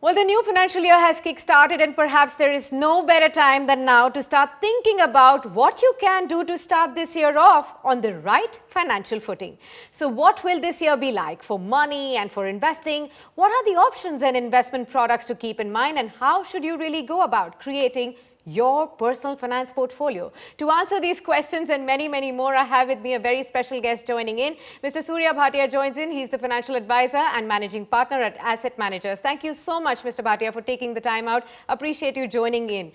Well, the new financial year has kick-started, and perhaps there is no better time than now to start thinking about what you can do to start this year off on the right financial footing. So what will this year be like for money and for investing? What are the options and investment products to keep in mind, and how should you really go about creating your personal finance portfolio? To answer these questions and many, many more, I have with me a very special guest joining in. Mr. Surya Bhatia joins in. He's the financial advisor and managing partner at Asset Managers. Thank you so much, Mr. Bhatia, for taking the time out. Appreciate you joining in.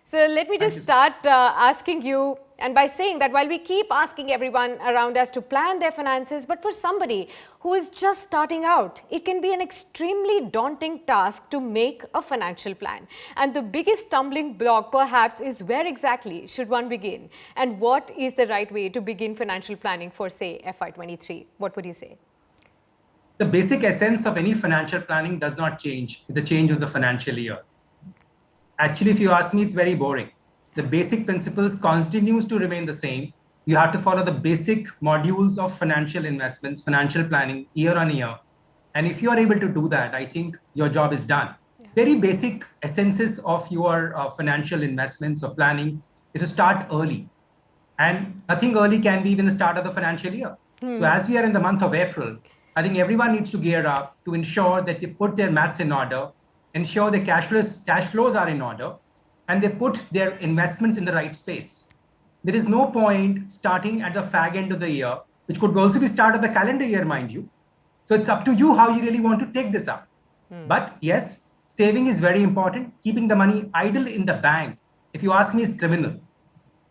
So let me just start asking you, and by saying that while we keep asking everyone around us to plan their finances, but for somebody who is just starting out, it can be an extremely daunting task to make a financial plan. And the biggest stumbling block perhaps is where exactly should one begin? And what is the right way to begin financial planning for, say, FY23? What would you say? The basic essence of any financial planning does not change with the change of the financial year. Actually, if you ask me, it's very boring. The basic principles continues to remain the same. You have to follow the basic modules of financial investments, financial planning year on year. And if you are able to do that, I think your job is done. Yeah. Very basic essences of your financial investments or planning is to start early. And nothing early can be even the start of the financial year. So as we are in the month of April, I think everyone needs to gear up to ensure that they put their maths in order, ensure the cash flows are in order, and they put their investments in the right space. There is no point starting at the fag end of the year, which could also be start of the calendar year, mind you. So it's up to you how you really want to take this up. But yes, saving is very important. Keeping the money idle in the bank, if you ask me, is criminal.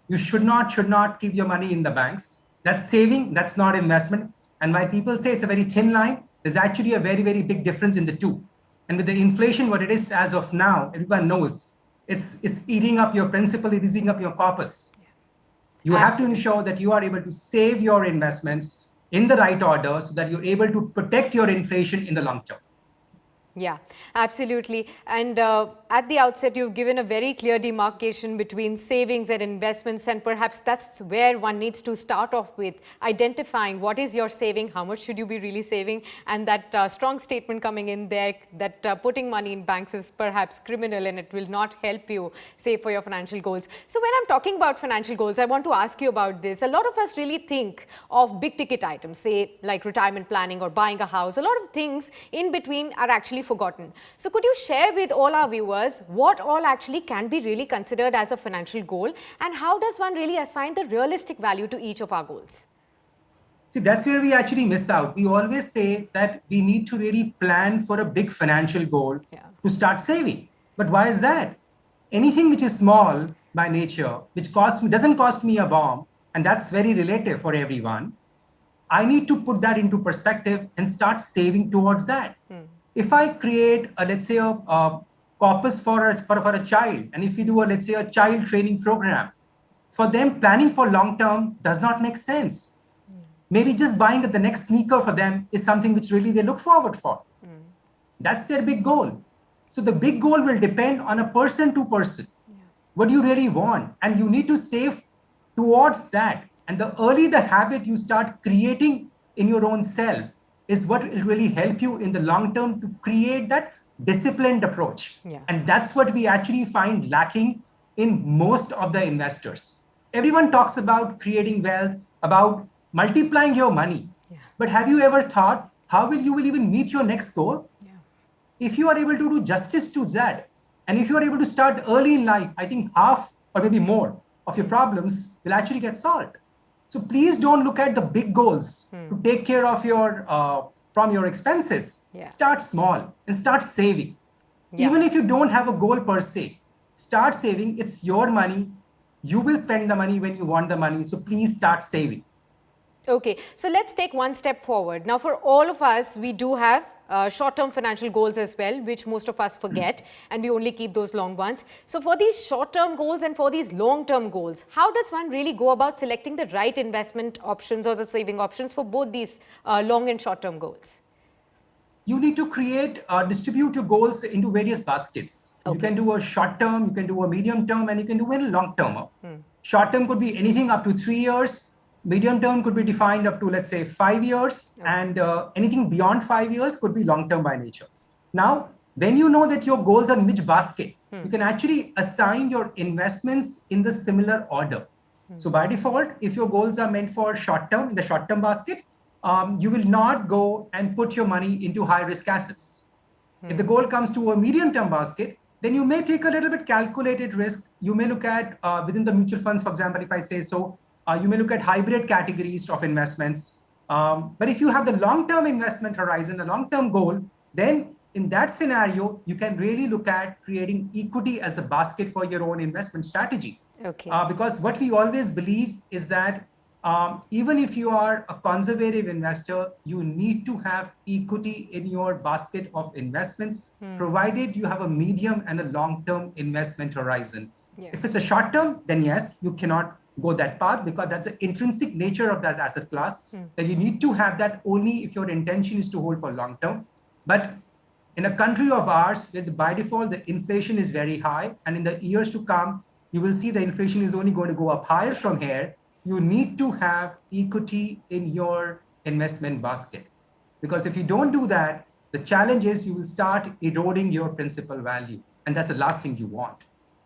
You should not keep your money in the banks. That's saving, that's not investment. And why people say it's a very thin line, there's actually a very, very big difference in the two. And with the inflation, what it is as of now, everyone knows, it's eating up your principal, it's eating up your corpus. You have to ensure that you are able to save your investments in the right order so that you're able to protect your inflation in the long term. Yeah, absolutely. And at the outset, you've given a very clear demarcation between savings and investments, and perhaps that's where one needs to start off with identifying what is your saving, how much should you be really saving, and that strong statement coming in there that putting money in banks is perhaps criminal and it will not help you save for your financial goals. So when I'm talking about financial goals, I want to ask you about this. A lot of us really think of big ticket items, say like retirement planning or buying a house. A lot of things in between are actually forgotten. So could you share with all our viewers what all actually can be really considered as a financial goal, and how does one really assign the realistic value to each of our goals? See, that's where we actually miss out. We always say that we need to really plan for a big financial goal to start saving. But why is that? Anything which is small by nature, which doesn't cost me a bomb, and that's very relative for everyone, I need to put that into perspective and start saving towards that. If I create, let's say, a corpus for a child, and if we do, let's say, a child training program, for them, planning for long term does not make sense. Maybe just buying the next sneaker for them is something which really they look forward for. That's their big goal. So the big goal will depend on a person to person. What do you really want? And you need to save towards that. And the early the habit you start creating in your own self is what will really help you in the long term to create that disciplined approach. And that's what we actually find lacking in most of the investors. Everyone talks about creating wealth, about multiplying your money. But have you ever thought how you will even meet your next goal? If you are able to do justice to that, and if you are able to start early in life, I think half or maybe more of your problems will actually get solved. So please don't look at the big goals to take care of from your expenses. Start small and start saving. Even if you don't have a goal per se, start saving. It's your money. You will spend the money when you want the money. So please start saving. Okay, so let's take one step forward. Now, for all of us, we do have short-term financial goals as well, which most of us forget, and we only keep those long ones. So for these short-term goals and for these long-term goals, how does one really go about selecting the right investment options or the saving options for both these long and short-term goals? You need to distribute your goals into various baskets. You can do a short-term, you can do a medium-term, and you can do a long-term. Short-term could be anything up to 3 years. Medium term could be defined up to, let's say, 5 years, and anything beyond 5 years could be long term by nature. Now, when you know that your goals are in which basket, you can actually assign your investments in the similar order. So by default, if your goals are meant for short term, in the short term basket, you will not go and put your money into high risk assets. If the goal comes to a medium term basket, then you may take a little bit calculated risk. You may look at within the mutual funds, for example, if I say so, you may look at hybrid categories of investments. But if you have the long term investment horizon, a long term goal, then in that scenario, you can really look at creating equity as a basket for your own investment strategy. Okay. Because what we always believe is that even if you are a conservative investor, you need to have equity in your basket of investments, provided you have a medium and a long-term investment horizon. Yeah. If it's a short term, then yes, you cannot go that path because that's the intrinsic nature of that asset class. That you need to have that only if your intention is to hold for long term. But in a country of ours, where by default the inflation is very high, and in the years to come, you will see the inflation is only going to go up higher from here. You need to have equity in your investment basket. Because if you don't do that, the challenge is you will start eroding your principal value. And that's the last thing you want.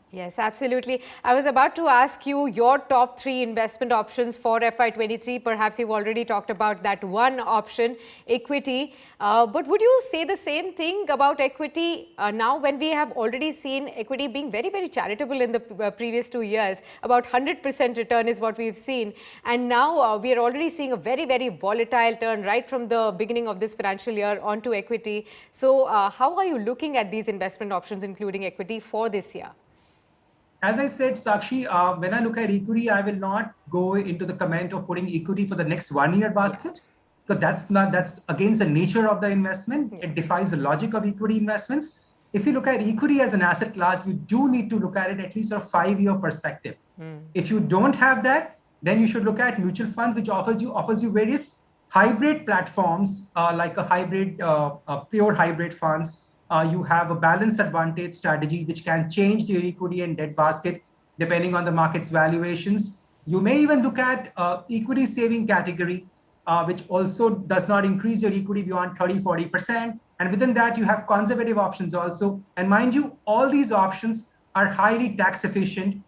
Yes, absolutely. I was about to ask you your top 3 investment options for FY23. Perhaps you've already talked about that one option, equity. But would you say the same thing about equity now when we have already seen equity being very, very charitable in the previous 2 years? About 100% return is what we've seen. And now we are already seeing a very, very volatile turn right from the beginning of this financial year onto equity. So how are you looking at these investment options, including equity, for this year? As I said, Sakshi, when I look at equity, I will not go into the comment of putting equity for the next 1 year basket, because that's against the nature of the investment. It defies the logic of equity investments. If you look at equity as an asset class, you do need to look at it at least a 5-year perspective. If you don't have that, then you should look at mutual funds, which offers you various hybrid platforms, like a hybrid, pure hybrid funds. You have a balanced advantage strategy, which can change your equity and debt basket depending on the market's valuations. You may even look at equity saving category, which also does not increase your equity beyond 30-40%. And within that, you have conservative options also. And mind you, all these options are highly tax efficient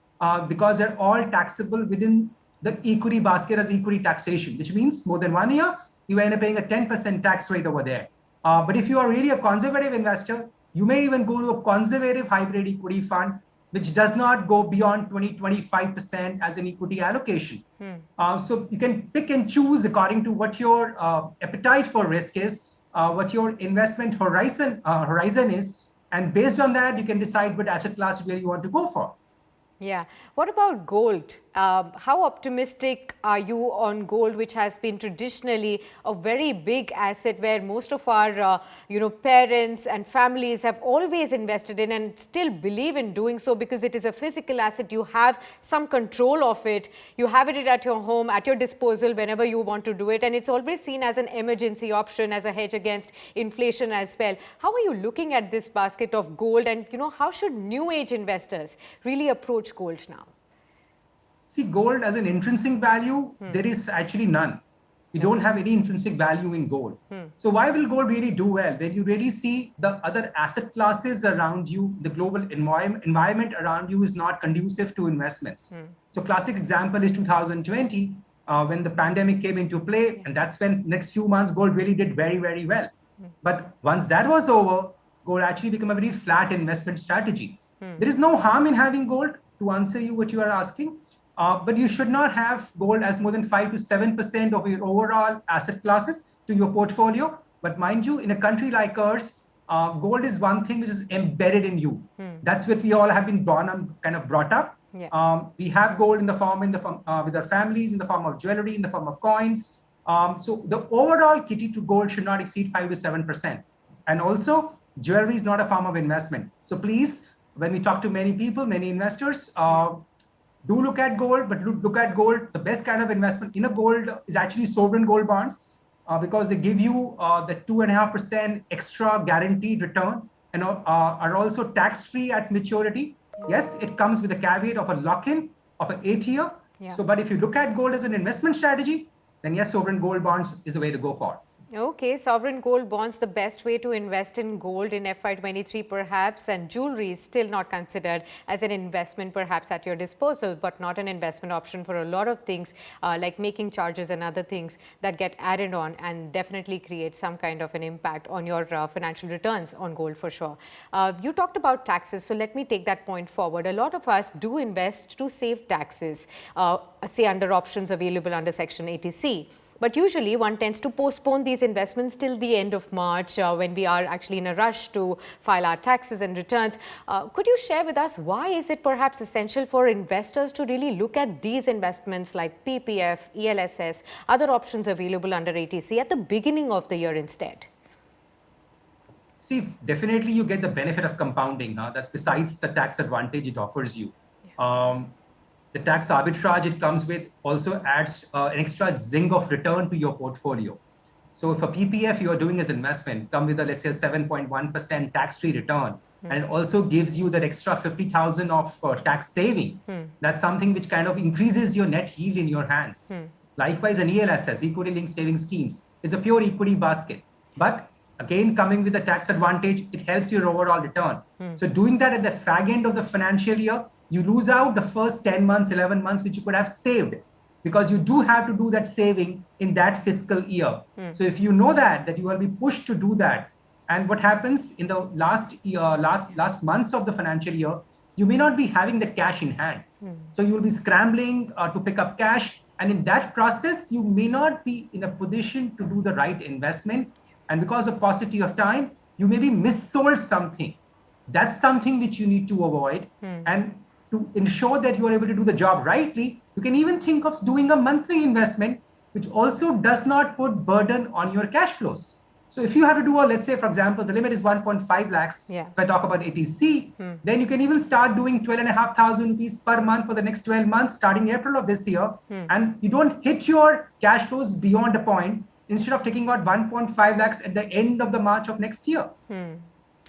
because they're all taxable within the equity basket as equity taxation, which means more than 1 year, you end up paying a 10% tax rate over there. But if you are really a conservative investor, you may even go to a conservative hybrid equity fund, which does not go beyond 20-25% as an equity allocation. So you can pick and choose according to what your appetite for risk is, what your investment horizon is, and based on that, you can decide what asset class you really want to go for. Yeah. What about gold? How optimistic are you on gold, which has been traditionally a very big asset where most of our, parents and families have always invested in and still believe in doing so because it is a physical asset. You have some control of it. You have it at your home, at your disposal whenever you want to do it. And it's always seen as an emergency option, as a hedge against inflation as well. How are you looking at this basket of gold, and, how should new age investors really approach gold now? See, gold as an intrinsic value, there is actually none. We don't have any intrinsic value in gold. So why will gold really do well? When you really see the other asset classes around you, the global environment around you is not conducive to investments. So classic example is 2020, when the pandemic came into play, and that's when next few months gold really did very, very well. But once that was over, gold actually became a very flat investment strategy. There is no harm in having gold, to answer you what you are asking. But you should not have gold as more than 5 to 7% of your overall asset classes to your portfolio. But mind you, in a country like ours, gold is one thing which is embedded in you. That's what we all have been born and kind of brought up. We have gold in the form with our families, in the form of jewelry, in the form of coins. So the overall kitty to gold should not exceed 5 to 7%. And also, jewelry is not a form of investment. So please, when we talk to many people, many investors, do look at gold, but look at gold. The best kind of investment in a gold is actually sovereign gold bonds, because they give you the 2.5% extra guaranteed return and are also tax-free at maturity. Yes, it comes with a caveat of a lock-in of an 8-year. So, but if you look at gold as an investment strategy, then yes, sovereign gold bonds is the way to go for. Okay, sovereign gold bonds, the best way to invest in gold in FY23 perhaps, and jewelry is still not considered as an investment perhaps at your disposal, but not an investment option for a lot of things like making charges and other things that get added on and definitely create some kind of an impact on your financial returns on gold for sure. You talked about taxes, so let me take that point forward. A lot of us do invest to save taxes, say under options available under Section 80C. But usually one tends to postpone these investments till the end of March when we are actually in a rush to file our taxes and returns. Could you share with us why is it perhaps essential for investors to really look at these investments like PPF, ELSS, other options available under ATC at the beginning of the year instead? See, definitely you get the benefit of compounding. That's besides the tax advantage it offers you. The tax arbitrage it comes with also adds an extra zing of return to your portfolio. So if a PPF you are doing as investment come with a, let's say, 7.1% tax-free return, and it also gives you that extra 50,000 of tax saving, that's something which kind of increases your net yield in your hands. Likewise, an ELSS, equity linked savings schemes, is a pure equity basket. But again, coming with a tax advantage, it helps your overall return. So doing that at the fag end of the financial year, you lose out the first 10 months, 11 months, which you could have saved, because you do have to do that saving in that fiscal year. So if you know that you will be pushed to do that, and what happens in the last months of the financial year, you may not be having that cash in hand. So you will be scrambling to pick up cash. And in that process, you may not be in a position to do the right investment. And because of paucity of time, you may be missold something. That's something which you need to avoid. And to ensure that you are able to do the job rightly, you can even think of doing a monthly investment, which also does not put burden on your cash flows. So if you have to do let's say, for example, the limit is 1.5 lakhs. If I talk about ATC, then you can even start doing 12,500 rupees per month for the next 12 months, starting April of this year. And you don't hit your cash flows beyond a point, instead of taking out 1.5 lakhs at the end of the March of next year.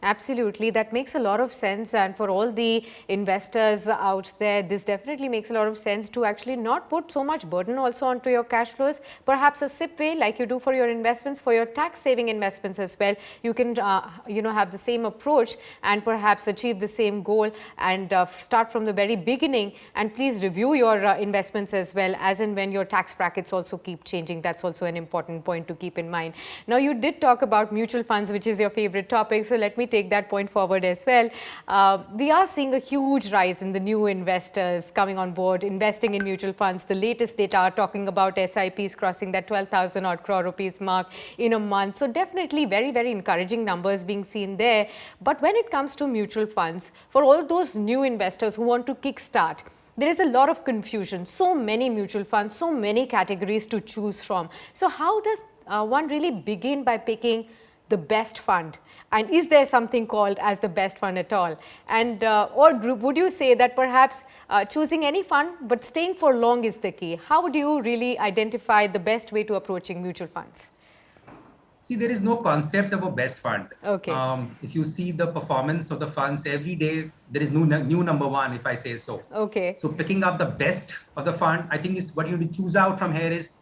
Absolutely. That makes a lot of sense. And for all the investors out there, this definitely makes a lot of sense to actually not put so much burden also onto your cash flows. Perhaps a SIP way, like you do for your investments, for your tax saving investments as well. You can, have the same approach and perhaps achieve the same goal and start from the very beginning. And please review your investments as well, as and when your tax brackets also keep changing. That's also an important point to keep in mind. Now, you did talk about mutual funds, which is your favorite topic. So let me take that point forward as well. We are seeing a huge rise in the new investors coming on board, investing in mutual funds. The latest data are talking about SIPs crossing that 12,000 odd crore rupees mark in a month. So definitely very, very encouraging numbers being seen there. But when it comes to mutual funds, for all those new investors who want to kickstart, there is a lot of confusion. So many mutual funds, so many categories to choose from. So how does one really begin by picking the best fund? And is there something called as the best fund at all? And or would you say that perhaps choosing any fund but staying for long is the key? How would you really identify the best way to approaching mutual funds? See, there is no concept of a best fund. Okay. If you see the performance of the funds every day, there is new number one, if I say so. Okay. So picking up the best of the fund, I think is what you need to choose out from here is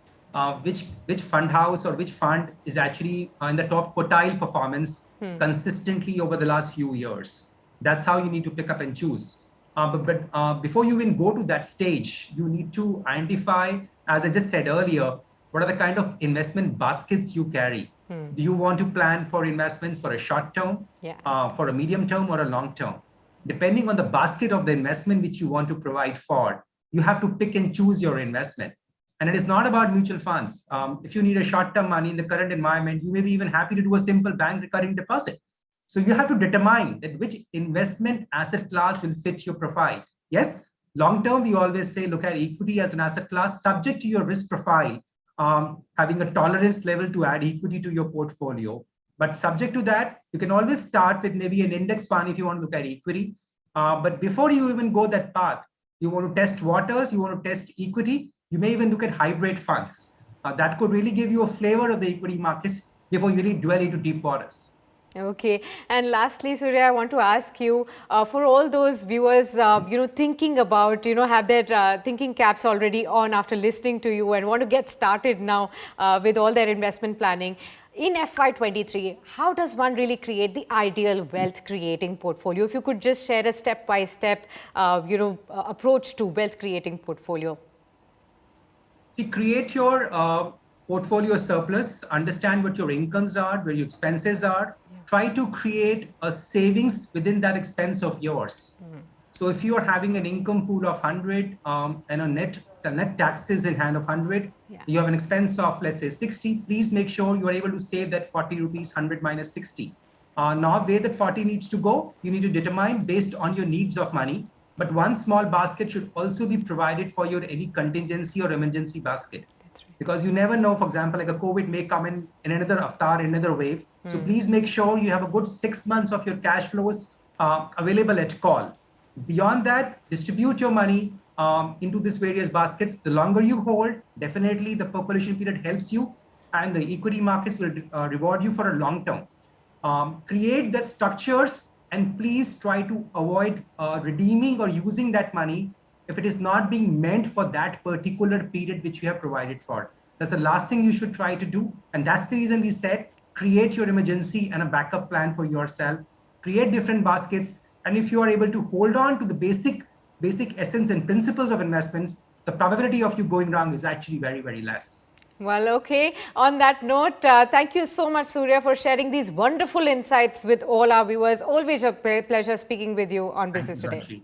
which fund house or which fund is actually in the top quartile performance consistently over the last few years. That's how you need to pick up and choose. But before you even go to that stage, you need to identify, as I just said earlier, what are the kind of investment baskets you carry. Do you want to plan for investments for a short term, for a medium term, or a long term? Depending on the basket of the investment which you want to provide for, you have to pick and choose your investment. And it is not about mutual funds. If you need a short-term money in the current environment, you may be even happy to do a simple bank recurring deposit. So you have to determine that which investment asset class will fit your profile. Yes, long-term, we always say, look at equity as an asset class subject to your risk profile, having a tolerance level to add equity to your portfolio. But subject to that, you can always start with maybe an index fund if you want to look at equity. But before you even go that path, you want to test waters, you want to test equity, you may even look at hybrid funds. That could really give you a flavor of the equity markets before you really dwell into deep waters. Okay. And lastly, Surya, I want to ask you, for all those viewers, thinking about, have their thinking caps already on after listening to you and want to get started now with all their investment planning. in FY23, how does one really create the ideal wealth creating portfolio? If you could just share a step-by-step, approach to wealth creating portfolio. See, create your portfolio surplus, understand what your incomes are, where your expenses are. Try to create a savings within that expense of yours. So if you are having an income pool of 100 and a net taxes in hand of 100, you have an expense of, let's say, 60, please make sure you are able to save that 40 rupees, 100 minus 60. Now, where that 40 needs to go, you need to determine based on your needs of money. But one small basket should also be provided for your any contingency or emergency basket. Because you never know, for example, like a COVID may come in another avatar, another wave. So please make sure you have a good 6 months of your cash flows available at call. Beyond that, distribute your money into these various baskets. The longer you hold, definitely the percolation period helps you, and the equity markets will reward you for a long term. Create the structures, and please try to avoid redeeming or using that money if it is not being meant for that particular period which you have provided for. That's the last thing you should try to do. And that's the reason we said, create your emergency and a backup plan for yourself, create different baskets. And if you are able to hold on to the basic essence and principles of investments, the probability of you going wrong is actually very, very less. Well, okay. On that note, thank you so much, Surya, for sharing these wonderful insights with all our viewers. Always a pleasure speaking with you on Business Today. Sakshi.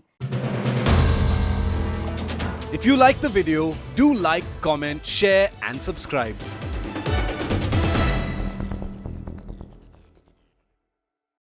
If you like the video, do like, comment, share and subscribe.